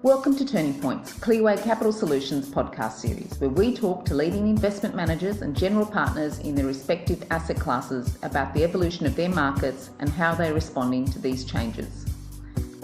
Welcome to Turning Point's Clearway Capital Solutions podcast series, where we talk to leading investment managers and general partners in their respective asset classes about the evolution of their markets and how they're responding to these changes.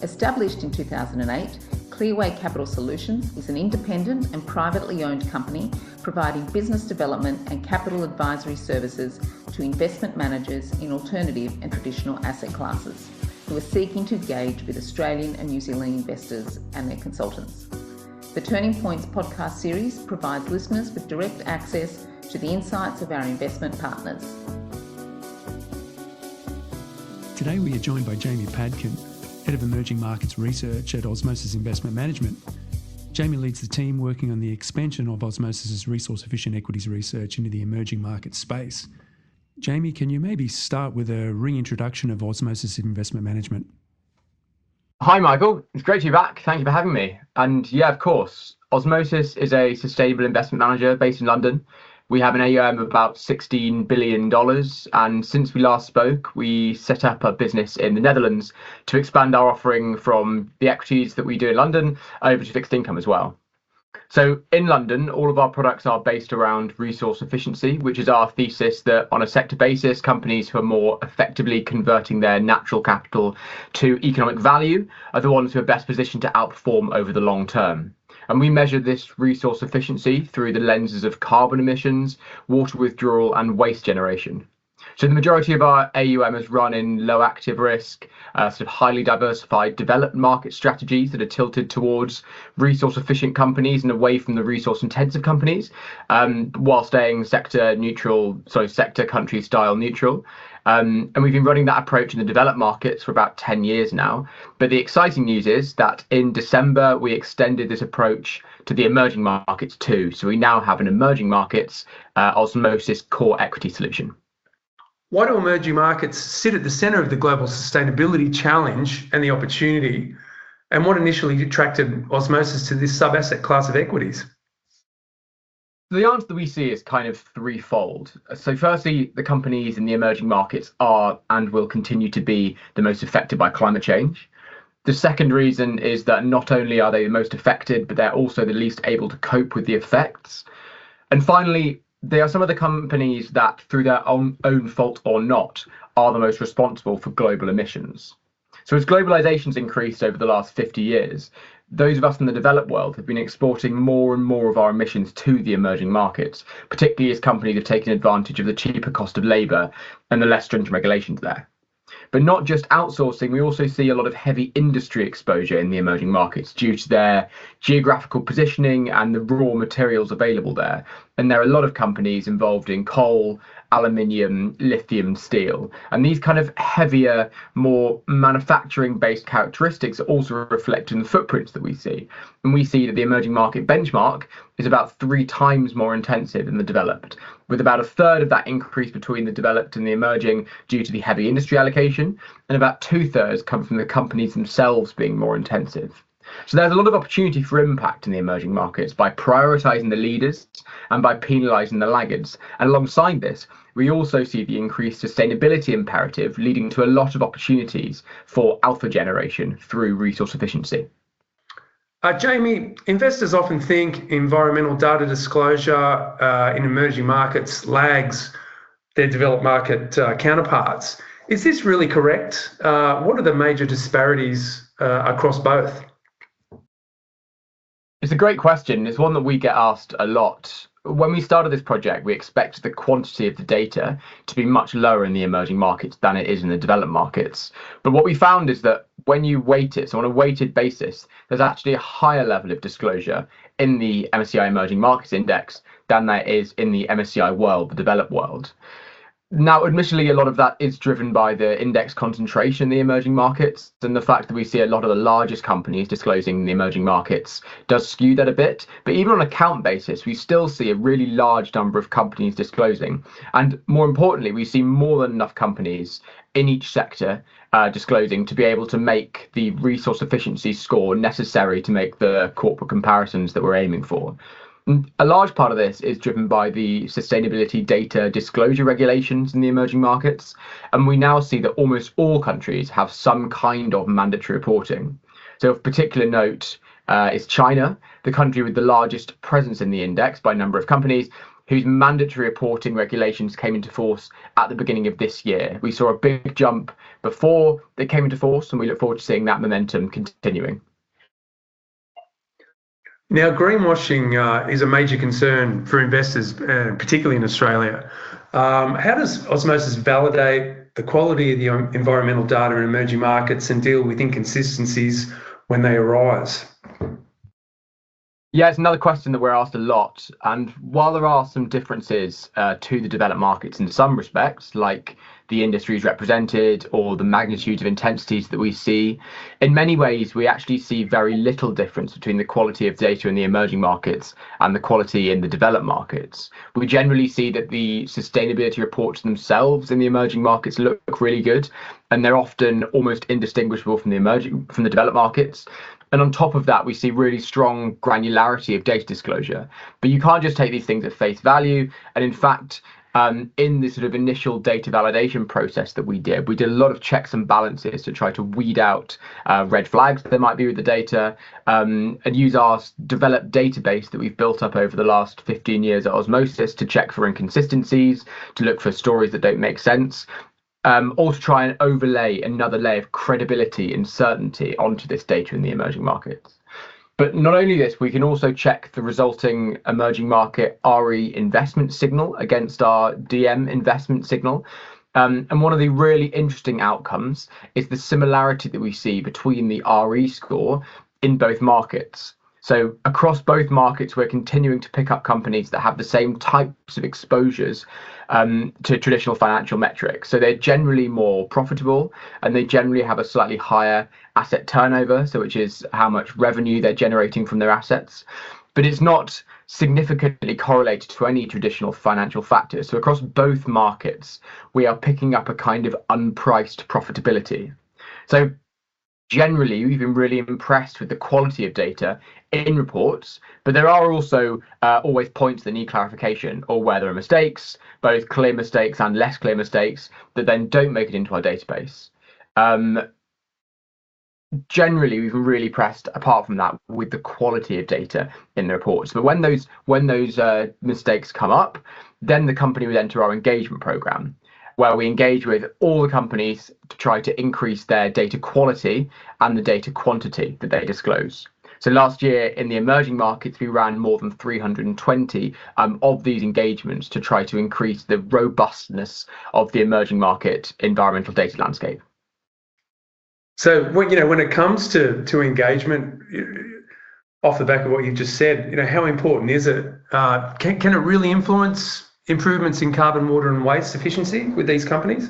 Established in 2008, Clearway Capital Solutions is an independent and privately owned company providing business development and capital advisory services to investment managers in alternative and traditional asset classes who are seeking to engage with Australian and New Zealand investors and their consultants. The Turning Points podcast series provides listeners with direct access to the insights of our investment partners. Today we are joined by Jamie Padkin, Head of Emerging Markets Research at Osmosis Investment Management. Jamie leads the team working on the expansion of Osmosis's resource-efficient equities research into the emerging market space. Jamie, can you maybe start with a reintroduction of Osmosis Investment Management? Hi, Michael. It's great to be back. Thank you for having me. And yeah, of course, Osmosis is a sustainable investment manager based in London. We have an AUM of about $16 billion. And since we last spoke, we set up a business in the Netherlands to expand our offering from the equities that we do in London over to fixed income as well. So in London, all of our products are based around resource efficiency, which is our thesis that on a sector basis, companies who are more effectively converting their natural capital to economic value are the ones who are best positioned to outperform over the long term. And we measure this resource efficiency through the lenses of carbon emissions, water withdrawal, and waste generation. So the majority of our AUM is run in low active risk, sort of highly diversified developed market strategies that are tilted towards resource efficient companies and away from the resource intensive companies, while staying sector country style neutral. And we've been running that approach in the developed markets for about 10 years now. But the exciting news is that in December, we extended this approach to the emerging markets too. So we now have an emerging markets Osmosis core equity solution. Why do emerging markets sit at the centre of the global sustainability challenge and the opportunity? And what initially attracted Osmosis to this sub-asset class of equities? The answer that we see is kind of threefold. So firstly, the companies in the emerging markets are and will continue to be the most affected by climate change. The second reason is that not only are they the most affected, but they're also the least able to cope with the effects. And finally, they are some of the companies that, through their own fault or not, are the most responsible for global emissions. So as globalization's increased over the last 50 years, those of us in the developed world have been exporting more and more of our emissions to the emerging markets, particularly as companies have taken advantage of the cheaper cost of labour and the less stringent regulations there. But not just outsourcing, we also see a lot of heavy industry exposure in the emerging markets due to their geographical positioning and the raw materials available there. And there are a lot of companies involved in coal, aluminium, lithium, steel. And these kind of heavier, more manufacturing-based characteristics are also reflected in the footprints that we see. And we see that the emerging market benchmark is about 3 times more intensive than the developed, with about a third of that increase between the developed and the emerging due to the heavy industry allocation, and about 2/3 come from the companies themselves being more intensive. So there's a lot of opportunity for impact in the emerging markets by prioritising the leaders and by penalising the laggards. And alongside this, we also see the increased sustainability imperative leading to a lot of opportunities for alpha generation through resource efficiency. Jamie, investors often think environmental data disclosure in emerging markets lags their developed market counterparts. Is this really correct? What are the major disparities across both? It's a great question. It's one that we get asked a lot. When we started this project, we expected the quantity of the data to be much lower in the emerging markets than it is in the developed markets. But what we found is that when you weight it, so on a weighted basis, there's actually a higher level of disclosure in the MSCI Emerging Markets Index than there is in the MSCI World, the developed world. Now, admittedly, a lot of that is driven by the index concentration in the emerging markets, and the fact that we see a lot of the largest companies disclosing the emerging markets does skew that a bit. But even on a count basis, we still see a really large number of companies disclosing. And more importantly, we see more than enough companies in each sector disclosing to be able to make the resource efficiency score necessary to make the corporate comparisons that we're aiming for. A large part of this is driven by the sustainability data disclosure regulations in the emerging markets, and we now see that almost all countries have some kind of mandatory reporting. So of particular note, is China, the country with the largest presence in the index by number of companies, whose mandatory reporting regulations came into force at the beginning of this year. We saw a big jump before they came into force, and we look forward to seeing that momentum continuing. Now, greenwashing is a major concern for investors, particularly in Australia. How does Osmosis validate the quality of the environmental data in emerging markets and deal with inconsistencies when they arise? Yeah, it's another question that we're asked a lot. And while there are some differences to the developed markets in some respects, like the industries represented or the magnitude of intensities that we see, in many ways, we actually see very little difference between the quality of data in the emerging markets and the quality in the developed markets. We generally see that the sustainability reports themselves in the emerging markets look really good, and they're often almost indistinguishable from the developed markets. And on top of that, we see really strong granularity of data disclosure. But you can't just take these things at face value. And in fact, in the sort of initial data validation process that we did a lot of checks and balances to try to weed out red flags there might be with the data, and use our developed database that we've built up over the last 15 years at Osmosis to check for inconsistencies, to look for stories that don't make sense. Or to try and overlay another layer of credibility and certainty onto this data in the emerging markets. But not only this, we can also check the resulting emerging market RE investment signal against our DM investment signal. And one of the really interesting outcomes is the similarity that we see between the RE score in both markets. So across both markets, we're continuing to pick up companies that have the same types of exposures to traditional financial metrics. So they're generally more profitable, and they generally have a slightly higher asset turnover, so which is how much revenue they're generating from their assets. But it's not significantly correlated to any traditional financial factors. So across both markets, we are picking up a kind of unpriced profitability. So generally, we've been really impressed with the quality of data in reports, but there are also always points that need clarification, or where there are mistakes, both clear mistakes and less clear mistakes, that then don't make it into our database. Generally, we've been really impressed, apart from that, with the quality of data in the reports. But when those mistakes come up, then the company would enter our engagement program, where we engage with all the companies to try to increase their data quality and the data quantity that they disclose. So last year in the emerging markets, we ran more than 320 of these engagements to try to increase the robustness of the emerging market environmental data landscape. So when it comes to engagement, off the back of what you've just said, how important is it? Can it really influence improvements in carbon, water, and waste efficiency with these companies?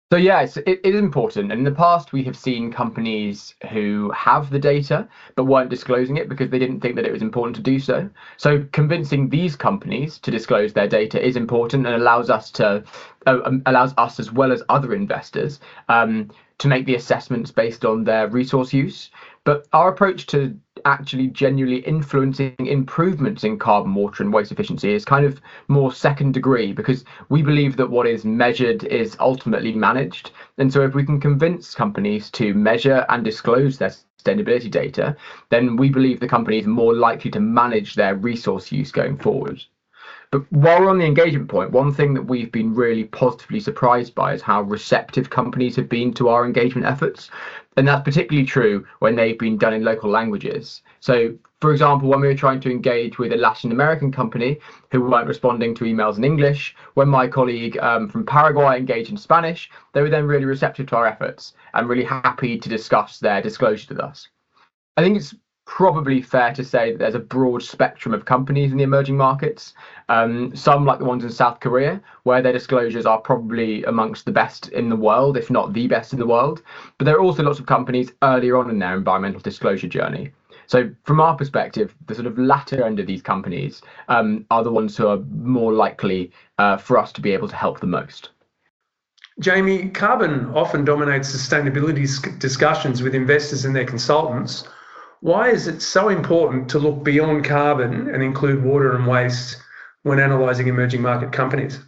So yes, it is important. And in the past, we have seen companies who have the data but weren't disclosing it because they didn't think that it was important to do so. So convincing these companies to disclose their data is important, and allows us as well as other investors to make the assessments based on their resource use. But our approach to actually genuinely influencing improvements in carbon, water, and waste efficiency is kind of more second degree, because we believe that what is measured is ultimately managed. And so if we can convince companies to measure and disclose their sustainability data, then we believe the company is more likely to manage their resource use going forward. But while we're on the engagement point, one thing that we've been really positively surprised by is how receptive companies have been to our engagement efforts. And that's particularly true when they've been done in local languages. So, for example, when we were trying to engage with a Latin American company who weren't responding to emails in English, when my colleague from Paraguay engaged in Spanish, they were then really receptive to our efforts and really happy to discuss their disclosures with us. I think it's probably fair to say that there's a broad spectrum of companies in the emerging markets, some like the ones in South Korea, where their disclosures are probably amongst the best in the world, if not the best in the world. But there are also lots of companies earlier on in their environmental disclosure journey. So from our perspective, the sort of latter end of these companies are the ones who are more likely for us to be able to help the most. Jamie, carbon often dominates sustainability discussions with investors and their consultants. Why is it so important to look beyond carbon and include water and waste when analysing emerging market companies?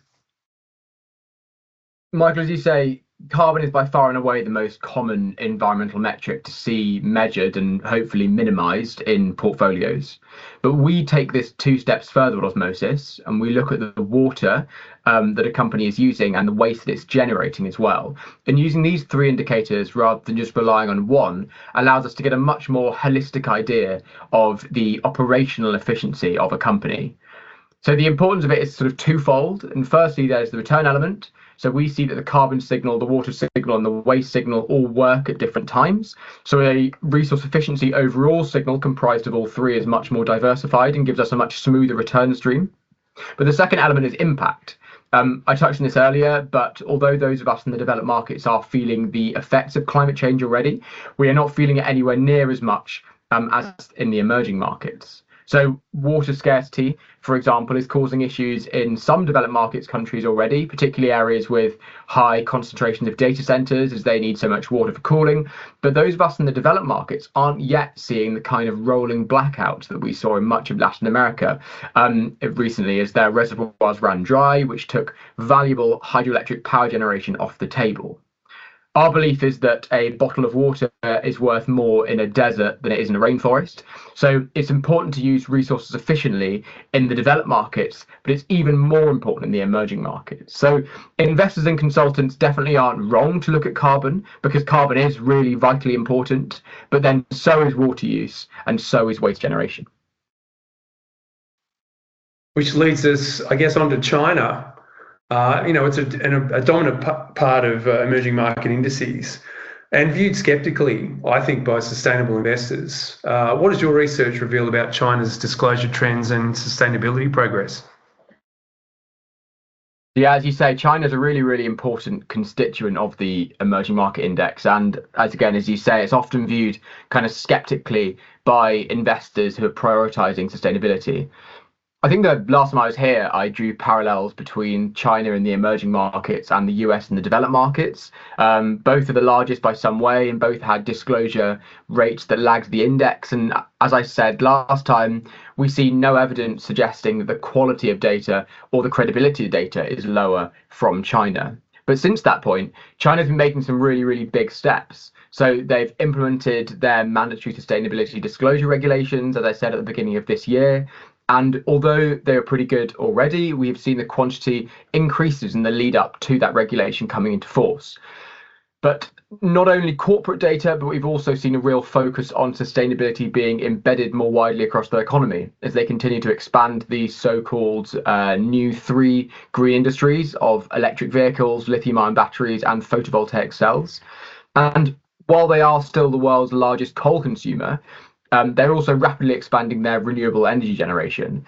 Michael, as you say, carbon is by far and away the most common environmental metric to see measured and hopefully minimized in portfolios. But we take this 2 steps further at Osmosis, and we look at the water that a company is using and the waste that it's generating as well. And using these 3 indicators rather than just relying on one allows us to get a much more holistic idea of the operational efficiency of a company. So the importance of it is sort of twofold. And firstly, there's the return element. So we see that the carbon signal, the water signal, and the waste signal all work at different times. So a resource efficiency overall signal comprised of all 3 is much more diversified and gives us a much smoother return stream. But the second element is impact. I touched on this earlier, but although those of us in the developed markets are feeling the effects of climate change already, we are not feeling it anywhere near as much as in the emerging markets. So water scarcity, for example, is causing issues in some developed markets countries already, particularly areas with high concentrations of data centers as they need so much water for cooling. But those of us in the developed markets aren't yet seeing the kind of rolling blackouts that we saw in much of Latin America recently as their reservoirs ran dry, which took valuable hydroelectric power generation off the table. Our belief is that a bottle of water is worth more in a desert than it is in a rainforest. So it's important to use resources efficiently in the developed markets, but it's even more important in the emerging markets. So investors and consultants definitely aren't wrong to look at carbon, because carbon is really vitally important, but then so is water use and so is waste generation. Which leads us, I guess, onto China. It's a dominant part of emerging market indices and viewed skeptically, I think, by sustainable investors. What does your research reveal about China's disclosure trends and sustainability progress? Yeah, as you say, China is a really, really important constituent of the emerging market index. And as you say, it's often viewed kind of skeptically by investors who are prioritizing sustainability. I think the last time I was here, I drew parallels between China and the emerging markets and the US and the developed markets. Both are the largest by some way, and both had disclosure rates that lagged the index. And as I said last time, we see no evidence suggesting that the quality of data or the credibility of data is lower from China. But since that point, China's been making some really, really big steps. So they've implemented their mandatory sustainability disclosure regulations, as I said at the beginning of this year. And although they are pretty good already, we've seen the quantity increases in the lead up to that regulation coming into force. But not only corporate data, but we've also seen a real focus on sustainability being embedded more widely across the economy as they continue to expand these so-called new 3 green industries of electric vehicles, lithium-ion batteries, and photovoltaic cells. And while they are still the world's largest coal consumer, they're also rapidly expanding their renewable energy generation.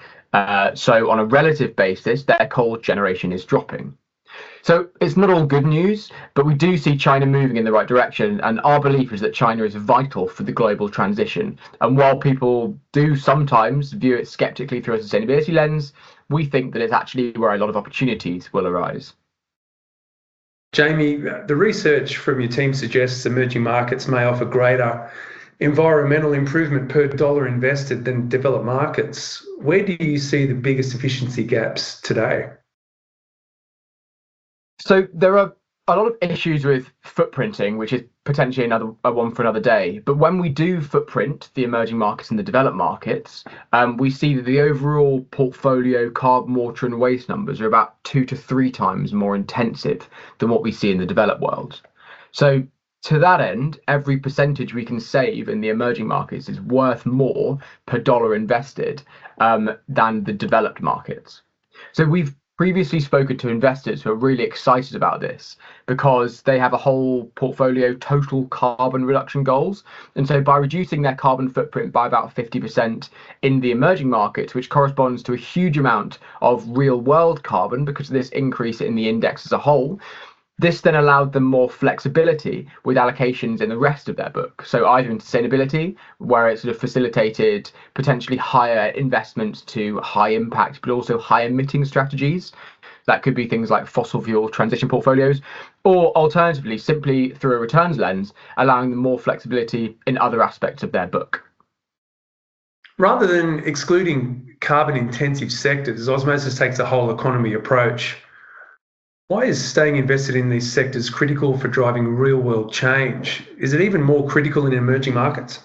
So on a relative basis, their coal generation is dropping. So it's not all good news, but we do see China moving in the right direction. And our belief is that China is vital for the global transition. And while people do sometimes view it skeptically through a sustainability lens, we think that it's actually where a lot of opportunities will arise. Jamie, the research from your team suggests emerging markets may offer greater environmental improvement per dollar invested than developed markets. Where do you see the biggest efficiency gaps today? So there are a lot of issues with footprinting, which is potentially another one for another day. But when we do footprint the emerging markets and the developed markets, we see that the overall portfolio carbon, water and waste numbers are about 2 to 3 times more intensive than what we see in the developed world. So to that end, every percentage we can save in the emerging markets is worth more per dollar invested than the developed markets. So we've previously spoken to investors who are really excited about this because they have a whole portfolio total carbon reduction goals. And so by reducing their carbon footprint by about 50% in the emerging markets, which corresponds to a huge amount of real world carbon because of this increase in the index as a whole, this then allowed them more flexibility with allocations in the rest of their book. So either in sustainability, where it sort of facilitated potentially higher investments to high impact, but also high emitting strategies. That could be things like fossil fuel transition portfolios, or alternatively, simply through a returns lens, allowing them more flexibility in other aspects of their book. Rather than excluding carbon intensive sectors, Osmosis takes a whole economy approach. Why is staying invested in these sectors critical for driving real-world change? Is it even more critical in emerging markets?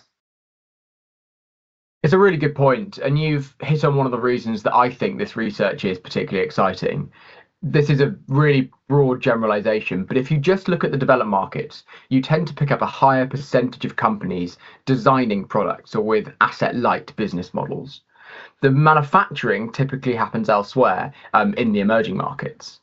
It's a really good point, and you've hit on one of the reasons that I think this research is particularly exciting. This is a really broad generalization, but if you just look at the developed markets, you tend to pick up a higher percentage of companies designing products or with asset-light business models. The manufacturing typically happens elsewhere in the emerging markets.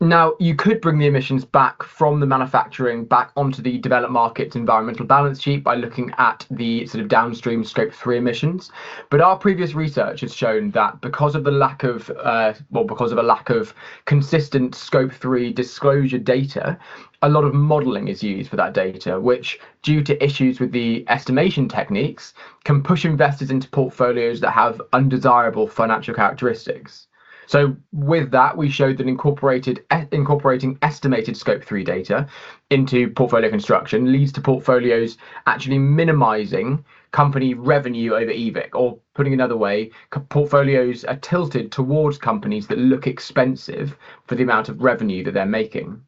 Now, you could bring the emissions back from the manufacturing back onto the developed markets environmental balance sheet by looking at the sort of downstream scope 3 emissions. But our previous research has shown that because of a lack of consistent scope 3 disclosure data, a lot of modeling is used for that data, which, due to issues with the estimation techniques, can push investors into portfolios that have undesirable financial characteristics. So with that, we showed that incorporating estimated scope 3 data into portfolio construction leads to portfolios actually minimizing company revenue over EBIT, or putting another way, portfolios are tilted towards companies that look expensive for the amount of revenue that they're making.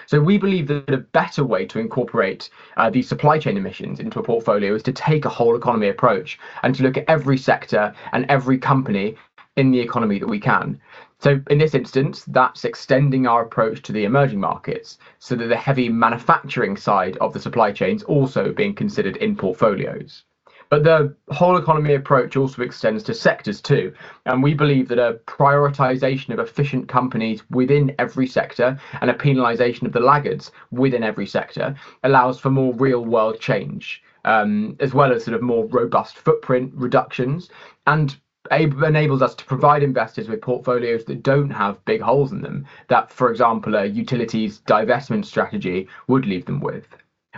So we believe that a better way to incorporate these supply chain emissions into a portfolio is to take a whole economy approach and to look at every sector and every company in the economy that we can. So in this instance, that's extending our approach to the emerging markets so that the heavy manufacturing side of the supply chain is also being considered in portfolios. But the whole economy approach also extends to sectors too. And we believe that a prioritization of efficient companies within every sector and a penalization of the laggards within every sector allows for more real world change, as well as sort of more robust footprint reductions, and enables us to provide investors with portfolios that don't have big holes in them that, for example, a utilities divestment strategy would leave them with.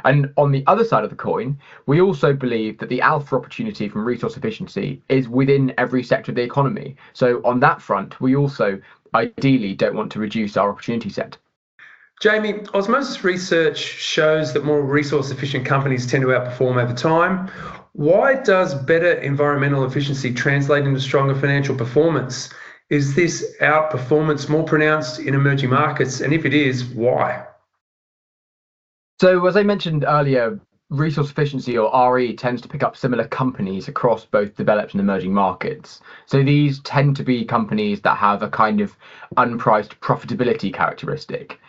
And on the other side of the coin, we also believe that the alpha opportunity from resource efficiency is within every sector of the economy. So on that front, we also ideally don't want to reduce our opportunity set. Jamie, Osmosis research shows that more resource efficient companies tend to outperform over time. Why does better environmental efficiency translate into stronger financial performance? Is this outperformance more pronounced in emerging markets? And if it is, why? So as I mentioned earlier, resource efficiency, or RE, tends to pick up similar companies across both developed and emerging markets. So these tend to be companies that have a kind of unpriced profitability characteristic.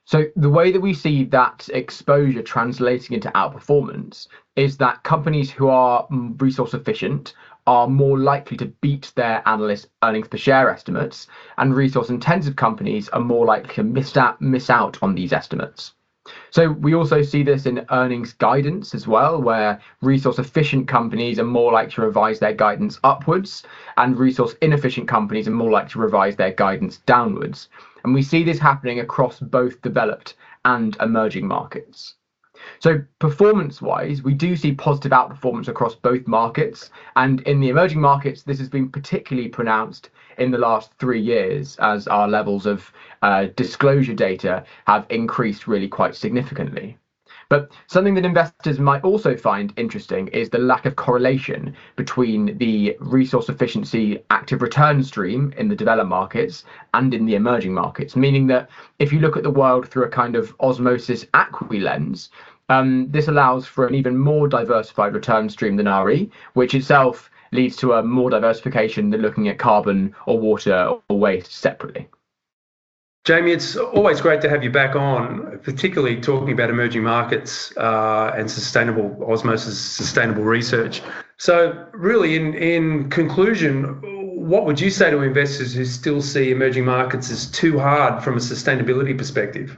So the way that we see that exposure translating into outperformance is that companies who are resource efficient are more likely to beat their analyst earnings per share estimates, and resource intensive companies are more likely to miss out on these estimates. So we also see this in earnings guidance as well, where resource efficient companies are more likely to revise their guidance upwards, and resource inefficient companies are more likely to revise their guidance downwards. And we see this happening across both developed and emerging markets. So performance-wise, we do see positive outperformance across both markets. And in the emerging markets, this has been particularly pronounced in the last 3 years as our levels of disclosure data have increased really quite significantly. But something that investors might also find interesting is the lack of correlation between the resource efficiency active return stream in the developed markets and in the emerging markets, meaning that if you look at the world through a kind of osmosis acqui lens, this allows for an even more diversified return stream than RE, which itself leads to a more diversification than looking at carbon or water or waste separately. Jamie, it's always great to have you back on, particularly talking about emerging markets and sustainable osmosis, sustainable research. So really, in conclusion, what would you say to investors who still see emerging markets as too hard from a sustainability perspective?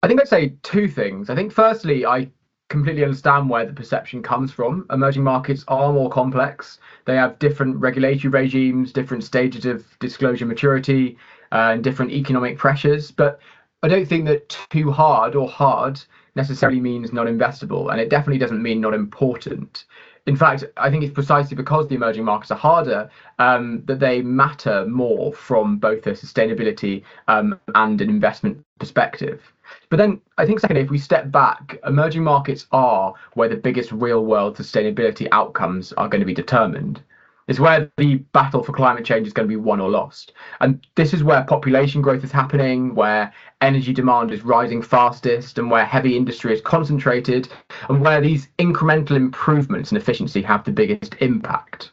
I think I'd say two things. I think firstly, I completely understand where the perception comes from. Emerging markets are more complex. They have different regulatory regimes, different stages of disclosure maturity, and different economic pressures. But I don't think that too hard or hard necessarily means not investable, and it definitely doesn't mean not important. In fact, I think it's precisely because the emerging markets are harder that they matter more from both a sustainability and an investment perspective. But then I think secondly, if we step back, emerging markets are where the biggest real world sustainability outcomes are going to be determined. It's where the battle for climate change is going to be won or lost. And this is where population growth is happening, where energy demand is rising fastest, and where heavy industry is concentrated, and where these incremental improvements in efficiency have the biggest impact.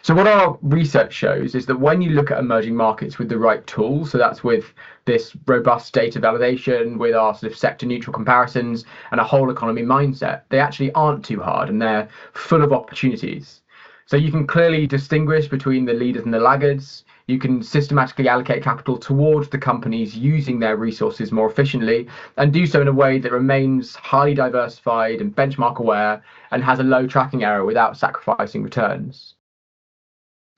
So what our research shows is that when you look at emerging markets with the right tools, so that's with this robust data validation, with our sort of sector neutral comparisons and a whole economy mindset, they actually aren't too hard and they're full of opportunities. So you can clearly distinguish between the leaders and the laggards. You can systematically allocate capital towards the companies using their resources more efficiently, and do so in a way that remains highly diversified and benchmark aware and has a low tracking error without sacrificing returns.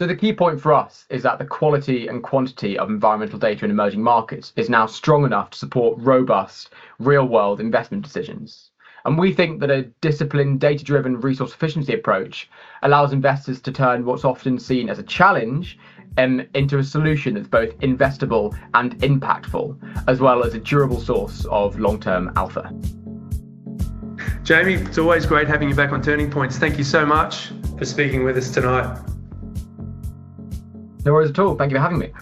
So the key point for us is that the quality and quantity of environmental data in emerging markets is now strong enough to support robust, real-world investment decisions. And we think that a disciplined, data-driven resource efficiency approach allows investors to turn what's often seen as a challenge into a solution that's both investable and impactful, as well as a durable source of long-term alpha. Jamie, it's always great having you back on Turning Points. Thank you so much for speaking with us tonight. No worries at all. Thank you for having me.